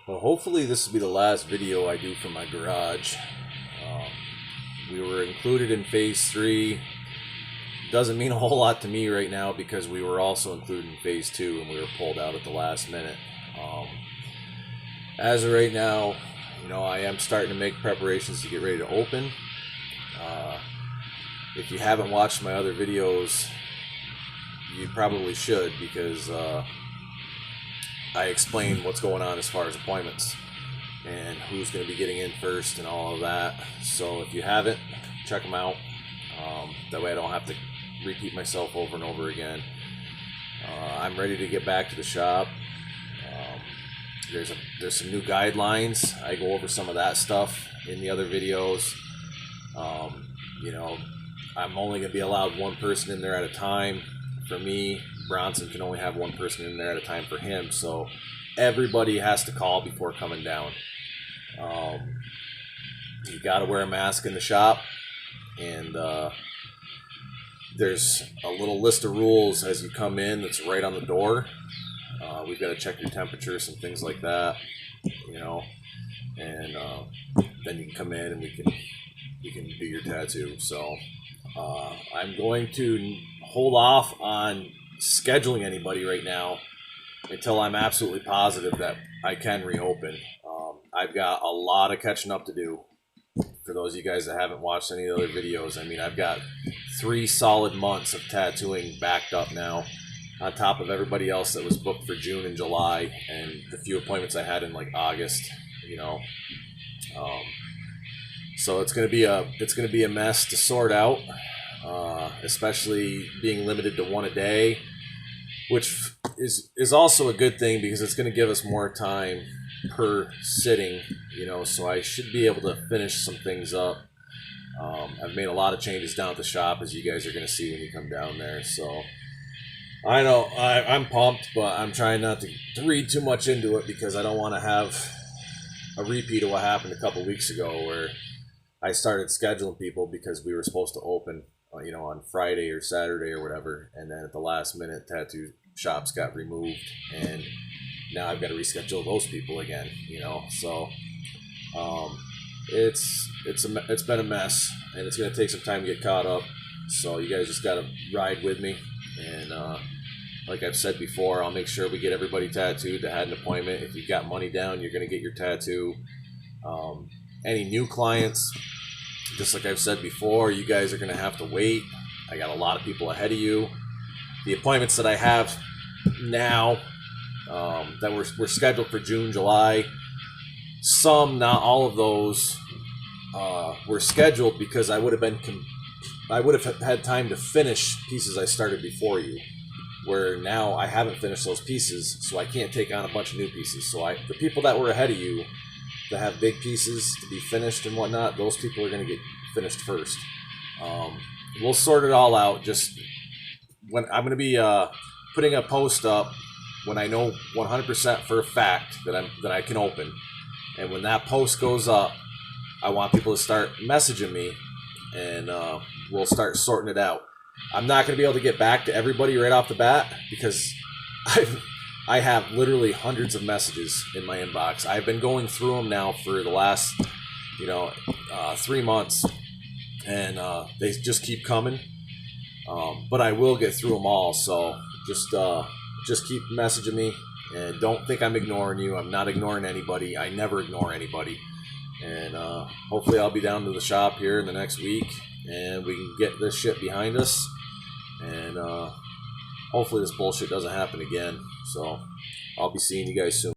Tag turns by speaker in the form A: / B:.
A: Well, hopefully this will be the last video I do from my garage. We were included in phase 3. Doesn't mean a whole lot to me right now because we were also included in phase 2 and we were pulled out at the last minute. As of right now, I am starting to make preparations to get ready to open. If you haven't watched my other videos, you probably should, because I explain what's going on as far as appointments and who's going to be getting in first and all of that. So if you haven't, check them out. That way I don't have to repeat myself over and over again. I'm ready to get back to the shop. There's some new guidelines. I go over some of that stuff in the other videos. I'm only going to be allowed one person in there at a time. For me, Bronson can only have one person in there at a time for him, so everybody has to call before coming down. You got to wear a mask in the shop, and there's a little list of rules as you come in that's right on the door. We've got to check your temperature, some things like that, and then you can come in and we can do your tattoo. So I'm going to hold off on scheduling anybody right now until I'm absolutely positive that I can reopen. I've got a lot of catching up to do. For those of you guys that haven't watched any of the other videos, I've got 3 solid months of tattooing backed up now, on top of everybody else that was booked for June and July, and the few appointments I had in like August. So it's gonna be a mess to sort out, especially being limited to 1 a day, which is also a good thing because it's going to give us more time per sitting, so I should be able to finish some things up. I've made a lot of changes down at the shop, as you guys are going to see when you come down there. So I know I'm pumped, but I'm trying not to read too much into it because I don't want to have a repeat of what happened a couple weeks ago, where I started scheduling people because we were supposed to open on Friday or Saturday or whatever, and then at the last minute tattoo shops got removed, and now I've got to reschedule those people again. So it's been a mess, and it's going to take some time to get caught up. So you guys just got to ride with me, and like I've said before, I'll make sure we get everybody tattooed that had an appointment. If you've got money down, you're going to get your tattoo. Any new clients, just like I've said before, you guys are going to have to wait. I got a lot of people ahead of you. The appointments that I have now that were scheduled for June, July, some, not all of those, were scheduled because I would have had time to finish pieces I started before you, where now I haven't finished those pieces, so I can't take on a bunch of new pieces. So the people that were ahead of you that have big pieces to be finished and whatnot, those people are going to get finished first. We'll sort it all out. Just when I'm going to be putting a post up when I know 100% for a fact that I can open, and when that post goes up, I want people to start messaging me, and we'll start sorting it out. I'm not going to be able to get back to everybody right off the bat because I have literally hundreds of messages in my inbox. I've been going through them now for the last 3 months, and they just keep coming. But I will get through them all. So just keep messaging me, and don't think I'm ignoring you. I'm not ignoring anybody. I never ignore anybody. And hopefully I'll be down to the shop here in the next week, and we can get this shit behind us, and hopefully this bullshit doesn't happen again. So I'll be seeing you guys soon.